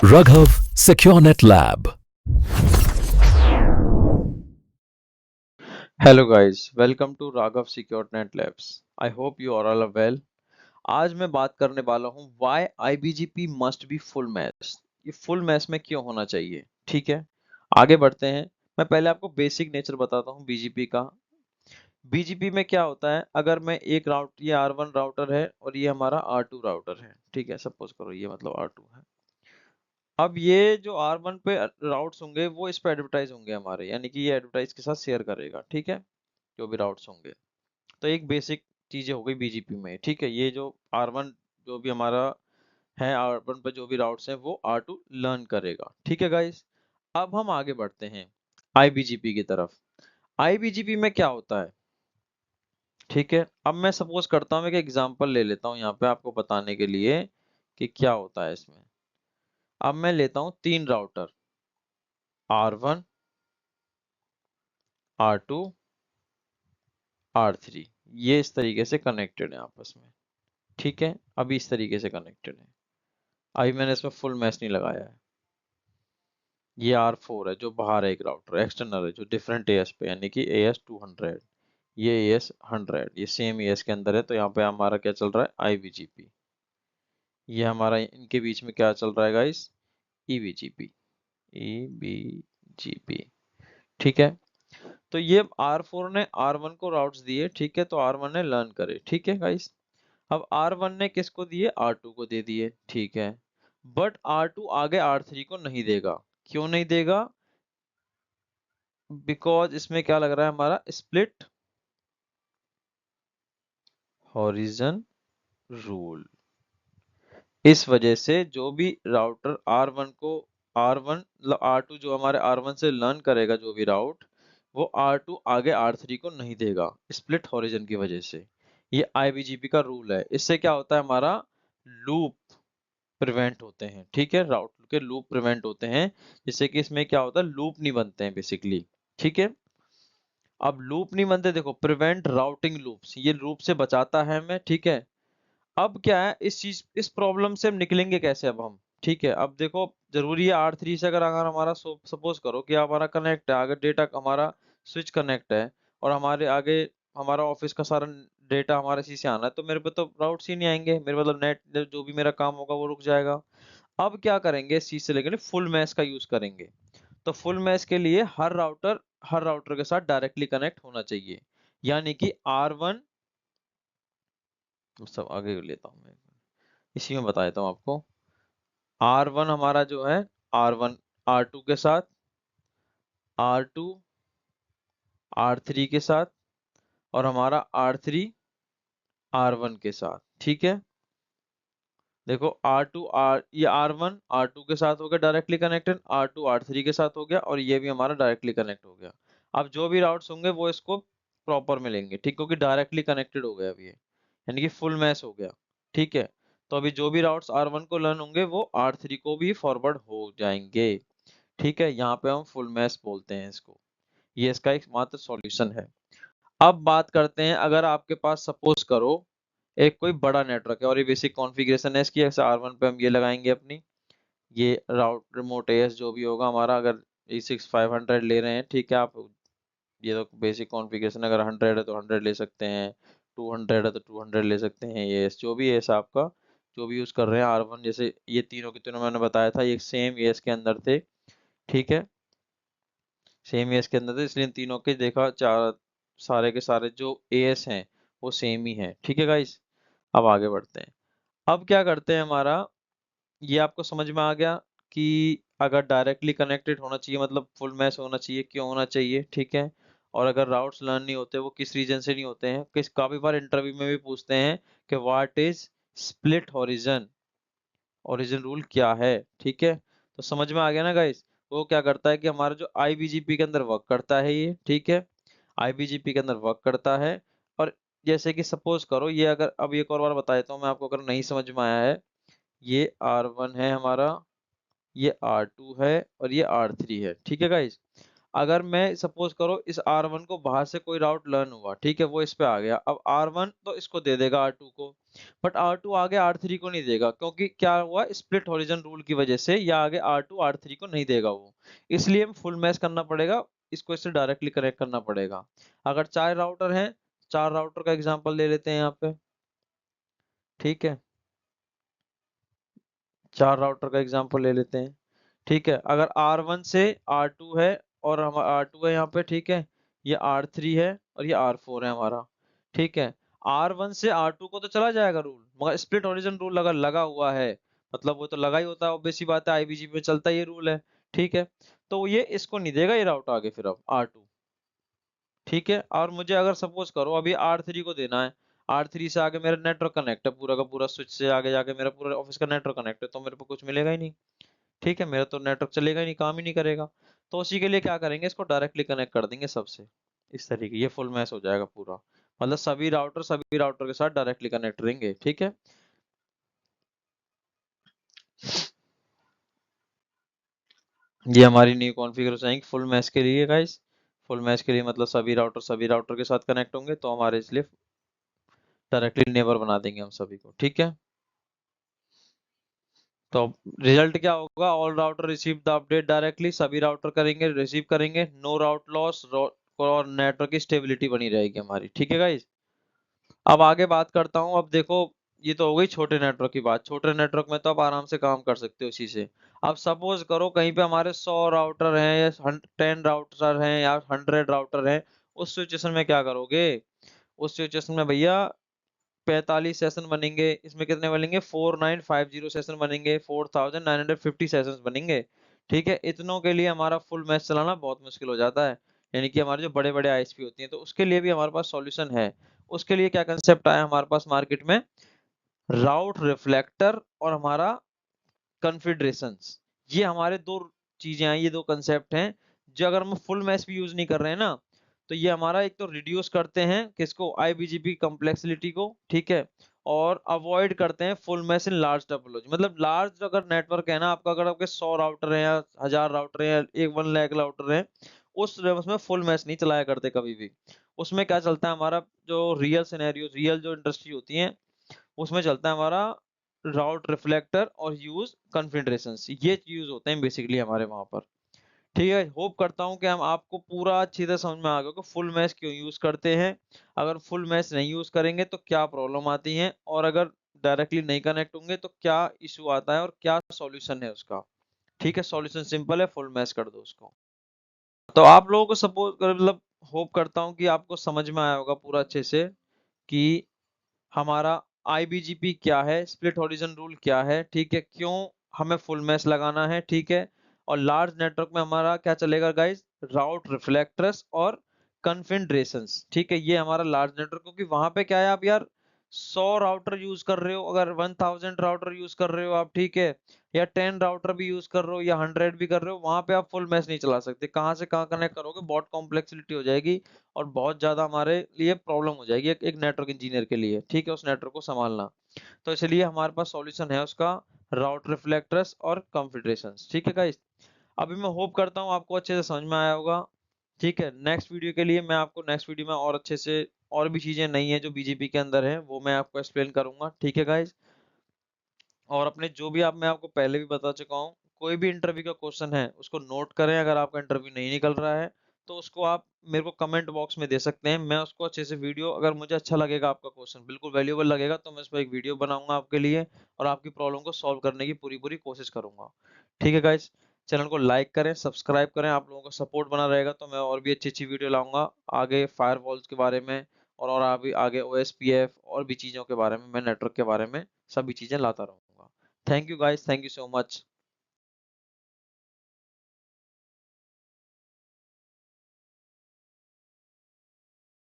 Raghav SecureNet Lab. Hello guys, welcome to Raghav SecureNet Labs. I hope you are all well. आज मैं बात करने वाला हूँ why iBGP must be full mesh. ये फुल मैश में क्यों होना चाहिए, ठीक है। आगे बढ़ते हैं। मैं पहले आपको बेसिक नेचर बताता हूँ बीजीपी का। बीजीपी में क्या होता है, अगर मैं एक राउट ये R1 राउटर है और ये हमारा R2 राउटर है, ठीक है। सपोज करो ये मतलब R2 है। अब ये जो R1 पे राउट्स होंगे वो इस पे एडवर्टाइज होंगे हमारे, यानी कि ये एडवर्टाइज के साथ शेयर करेगा, ठीक है, जो भी राउट्स होंगे। तो एक बेसिक चीजें हो गई बीजीपी में, ठीक है। ये जो R1 जो भी हमारा है, R1 पे जो भी राउट्स हैं वो R2 लर्न करेगा, ठीक है गाइस। अब हम आगे बढ़ते हैं आईबीजीपी की तरफ। आईबीजीपी में क्या होता है, ठीक है। अब मैं सपोज करता हूँ, एक एग्जांपल ले लेता हूँ यहाँ पे आपको बताने के लिए कि क्या होता है इसमें। अब मैं लेता हूँ तीन राउटर, R1, R2, R3। ये इस तरीके से कनेक्टेड है आपस में, ठीक है। अभी इस तरीके से कनेक्टेड है। अभी मैंने इसमें फुल मैश नहीं लगाया है। ये R4 है जो बाहर है, एक राउटर एक्सटर्नल है जो डिफरेंट एएस पे, यानी कि AS200, ये AS100, ये सेम एएस के अंदर है। तो यहाँ पे हमारा क्या चल रहा है, आईबीजीपी। ये हमारा इनके बीच में क्या चल रहा है गाइस, ईबीजीपी। ईबीजीपी, ठीक है। तो ये R4 ने R1 को राउट्स दिए, ठीक है। तो R1 ने लर्न करे, ठीक है गाइस। अब R1 ने किसको दिए, R2 को दे दिए, ठीक है। बट R2 आगे R3 को नहीं देगा। क्यों नहीं देगा, बिकॉज इसमें क्या लग रहा है हमारा, स्प्लिट हॉरिजन रूल। इस वजह से जो भी राउटर R1 को R1 R2 जो हमारे R1 से लर्न करेगा जो भी राउट, वो R2 आगे R3 को नहीं देगा, स्प्लिट हॉरिजन की वजह से। ये आईबीजीपी का रूल है। इससे क्या होता है, हमारा लूप प्रिवेंट होते हैं, ठीक है। राउट के लूप प्रिवेंट होते हैं, जिससे कि इसमें क्या होता है, लूप नहीं बनते हैं बेसिकली, ठीक है। अब लूप नहीं बनते, देखो, प्रिवेंट राउटिंग लूप्स, ये लूप से बचाता है हमें, ठीक है। अब क्या है, इस प्रॉब्लम से हम निकलेंगे कैसे अब हम, ठीक है। अब देखो, जरूरी है R3 से अगर हमारा सपोज करो कि हमारा कनेक्ट है, अगर डेटा हमारा स्विच कनेक्ट है और हमारे आगे हमारा ऑफिस का सारा डेटा हमारे इसी से आना है, तो मेरे पे तो राउट्स ही नहीं आएंगे, मेरे मतलब नेट जो भी मेरा काम होगा वो रुक जाएगा। अब क्या करेंगे, इस चीज से लेकर फुल मैश का यूज करेंगे। तो फुल मैश के लिए हर राउटर के साथ डायरेक्टली कनेक्ट होना चाहिए, यानी कि R1, सब आगे लेता हूँ मैं, इसी में बता देता हूँ आपको। R1 हमारा जो है, R1 R2 के साथ, R2 R3 के साथ, और हमारा R3 R1 के साथ, ठीक है। देखो ये R1 R2 के साथ हो गया डायरेक्टली कनेक्टेड, R2 R3 के साथ हो गया, और ये भी हमारा डायरेक्टली कनेक्ट हो गया। अब जो भी राउट्स होंगे वो इसको प्रॉपर मिलेंगे, ठीक, क्योंकि डायरेक्टली कनेक्टेड हो गया अभी ये, यानी कि फुल मैच हो गया, ठीक है। तो अभी जो भी राउट्स R1 को लर्न होंगे वो R3 को भी फॉरवर्ड हो जाएंगे, ठीक है। यहाँ पे हम फुल मैच बोलते हैं इसको। ये इसका एक मात्र सॉल्यूशन है। अब बात करते हैं, अगर आपके पास सपोज करो एक कोई बड़ा नेटवर्क है और ये बेसिक कॉन्फ़िगरेशन है इसकी, जैसे R1 पे हम ये लगाएंगे अपनी, ये राउट रिमोट एएस जो भी होगा हमारा, अगर E6500 ले रहे हैं, ठीक है। आप ये तो बेसिक कॉन्फ़िगरेशन, अगर 100 है तो 100 ले सकते हैं, 200 है तो 200 ले सकते हैं, एएस जो भी एएस आपका जो भी यूज कर रहे हैं R1, जैसे ये तीनों के तीनों मैंने बताया था, ये सेम एएस के अंदर थे, ठीक है। सेम एएस के अंदर थे, इसलिए इन तीनों के देखा, चार सारे के सारे जो एएस हैं वो सेम ही है, ठीक है गाइस। अब आगे बढ़ते हैं। अब क्या करते हैं, हमारा ये आपको समझ में आ गया कि अगर डायरेक्टली कनेक्टेड होना चाहिए मतलब फुल मैच होना चाहिए, क्यों होना चाहिए, ठीक है। और अगर राउट्स लर्न नहीं होते, वो किस रीजन से नहीं होते हैं, किस काफी बार इंटरव्यू में भी पूछते हैं कि what is split horizon, origin rule क्या है, ठीक है। तो समझ में आ गया ना गाइस। वो क्या करता है कि हमारा जो आईबीजीपी के अंदर वर्क करता है ये, ठीक है। आईबीजीपी के अंदर वर्क करता है। और जैसे कि सपोज करो ये, अगर अब एक और बार बता देता हूँ मैं आपको, अगर नहीं समझ में आया है, ये R1 है हमारा, ये R2 है और ये R3 है, ठीक है गाइस। अगर मैं सपोज करो इस R1 को बाहर से कोई राउट लर्न हुआ, ठीक है, वो इस पे आ गया, अब R1 तो इसको दे देगा R2 को, बट R2 आगे R3 को नहीं देगा, क्योंकि क्या हुआ, स्प्लिट हॉरिजन रूल की वजह से या आगे R2 R3 को नहीं देगा वो, इसलिए फुल मैच करना पड़ेगा, इसको इससे डायरेक्टली कनेक्ट करना पड़ेगा। अगर 4 राउटर हैं, 4 राउटर का एग्जांपल ले लेते हैं यहाँ पे, ठीक है, 4 राउटर का एग्जांपल ले लेते हैं, ठीक है। अगर R1 से R2 है और हम R2 है यहाँ पे, ठीक है, ये R3 है और ये R4 है हमारा, ठीक है। R1 से R2 को तो चला जाएगा रूल, मगर स्प्लिट ओरिजिन रूल अगर लगा हुआ है, मतलब वो तो लगा ही होता है, ऑब्वियस सी बात है, IBGP में चलता ये रूल है, ठीक है। तो ये इसको नहीं देगा ये राउट आगे फिर अब R2, ठीक है। और मुझे अगर सपोज करो अभी R3 को देना है, R3 से आगे मेरा नेटवर्क कनेक्ट है पूरा का पूरा, स्विच से आगे जाके मेरा पूरा ऑफिस का नेटवर्क कनेक्ट है, तो मेरे को कुछ मिलेगा ही नहीं, ठीक है, मेरा तो नेटवर्क चलेगा ही नहीं, काम ही नहीं करेगा। तो उसी के लिए क्या करेंगे, इसको डायरेक्टली कनेक्ट कर देंगे सबसे, इस तरीके ये फुल मैच हो जाएगा पूरा, मतलब सभी राउटर के साथ डायरेक्टली कनेक्ट रहेंगे, ठीक है। ये हमारी न्यू कॉन्फ़िगरेशन है फुल मैच के लिए गाइस, फुल मैच के लिए मतलब सभी राउटर के साथ कनेक्ट होंगे, तो हमारे इसलिए डायरेक्टली नेबर बना देंगे हम सभी को, ठीक है। तो रिजल्ट क्या होगा, all router receive the update directly, सभी राउटर करेंगे, रिसीव करेंगे, नो राउट लॉस और नेटवर्क की स्टेबिलिटी बनी रहेगी हमारी, ठीक है गाइज। अब आगे बात करता हूँ, अब देखो ये तो हो गई छोटे नेटवर्क की बात, छोटे नेटवर्क में तो आप आराम से काम कर सकते हो इसी से। अब सपोज करो कहीं पे हमारे 100 राउटर हैं या 10 राउटर हैं या 100 राउटर हैं, उस सिचुएशन में क्या करोगे, उस सिचुएशन में भैया 45 सेशन बनेंगे, इसमें कितने बनेंगे, 4950 सेशन बनेंगे, 4950 सेशंस बनेंगे, ठीक है। इतनों के लिए हमारा फुल मैच चलाना बहुत मुश्किल हो जाता है, यानी कि हमारे जो बड़े बड़े ISP होती हैं, तो उसके लिए भी हमारे पास सॉल्यूशन है। उसके लिए क्या कंसेप्ट आया हमारे पास मार्केट में, राउट रिफ्लेक्टर और हमारा कन्फिडरेशंस, ये हमारे दो चीजें हैं, ये दो कंसेप्ट हैं, जो अगर हम फुल मैच भी यूज नहीं कर रहे हैं ना, तो ये हमारा एक तो रिड्यूस करते हैं किसको, IBGP कॉम्प्लेक्सिटी को, ठीक है, और अवॉइड करते हैं full match in large topology, मतलब लार्ज अगर नेटवर्क है ना आपका, अगर आपके 100 राउटर हैं या 1000 राउटर हैं या 1 लाख राउटर हैं, उसमें फुल मैच नहीं चलाया करते कभी भी। उसमें क्या चलता है हमारा, जो रियल सिनेरियो, रियल जो इंडस्ट्री होती है, उसमें चलता है हमारा राउट रिफ्लेक्टर और यूज कन्फिगरेशंस, ये यूज होते हैं बेसिकली हमारे वहां पर, ठीक है। होप करता हूँ कि हम आपको पूरा अच्छी तरह समझ में आ गया कि फुल मैच क्यों यूज करते हैं, अगर फुल मैच नहीं यूज करेंगे तो क्या प्रॉब्लम आती है, और अगर डायरेक्टली नहीं कनेक्ट होंगे तो क्या इशू आता है और क्या सॉल्यूशन है उसका, ठीक है। सॉल्यूशन सिंपल है, फुल मैच कर दो उसको। तो आप लोगों को सपोज मतलब होप करता हूँ कि आपको समझ में आया होगा पूरा अच्छे से कि हमारा IBGP क्या है, स्प्लिट हॉरिजन रूल क्या है, ठीक है, क्यों हमें फुल मैच लगाना है, ठीक है। और लार्ज नेटवर्क में हमारा क्या चलेगा गाइस, राउट रिफ्लेक्टर्स और कन्फिगरेशंस, ठीक है, ये हमारा लार्ज नेटवर्क, क्योंकि वहां पे क्या है, आप यार 100 राउटर यूज कर रहे हो, अगर 1000 राउटर यूज कर रहे हो आप, ठीक है, या 10 राउटर भी यूज कर रहे हो या 100 भी कर रहे हो, वहां पे आप फुल मैच नहीं चला सकते, कहाँ से कहाँ कनेक्ट करोगे, बहुत कॉम्प्लेक्सिटी हो जाएगी और बहुत ज्यादा हमारे लिए प्रॉब्लम हो जाएगी एक नेटवर्क इंजीनियर के लिए, ठीक है, उस नेटवर्क को संभालना। तो इसलिए हमारे पास सॉल्यूशन है उसका, राउट रिफ्लेक्टर्स और कॉन्फ़िगरेशंस, ठीक है गाइस। अभी मैं होप करता हूँ आपको अच्छे से समझ में आया होगा, ठीक है। नेक्स्ट वीडियो के लिए मैं आपको नेक्स्ट वीडियो में और अच्छे से और भी चीजें नई है जो BGP के अंदर है वो मैं आपको एक्सप्लेन करूंगा, ठीक है गाइस। और अपने जो भी आप मैं आपको पहले भी बता चुका हूँ, कोई भी इंटरव्यू का क्वेश्चन है उसको नोट करें, अगर आपका इंटरव्यू नहीं निकल रहा है तो उसको आप मेरे को कमेंट बॉक्स में दे सकते हैं, मैं उसको अच्छे से वीडियो, अगर मुझे अच्छा लगेगा आपका क्वेश्चन बिल्कुल वैल्यूएबल लगेगा तो मैं उस पर एक वीडियो बनाऊंगा आपके लिए और आपकी प्रॉब्लम को सॉल्व करने की पूरी पूरी कोशिश करूंगा, ठीक है गाइज। चैनल को लाइक करें, सब्सक्राइब करें, आप लोगों का सपोर्ट बना रहेगा तो मैं और भी अच्छी अच्छी वीडियो लाऊंगा आगे, फायरवॉल्स के बारे में और आगे आगे OSPF और भी चीज़ों के बारे में, मैं नेटवर्क के बारे में सभी चीज़ें लाता रहूंगा। Thank you guys. Thank you so much.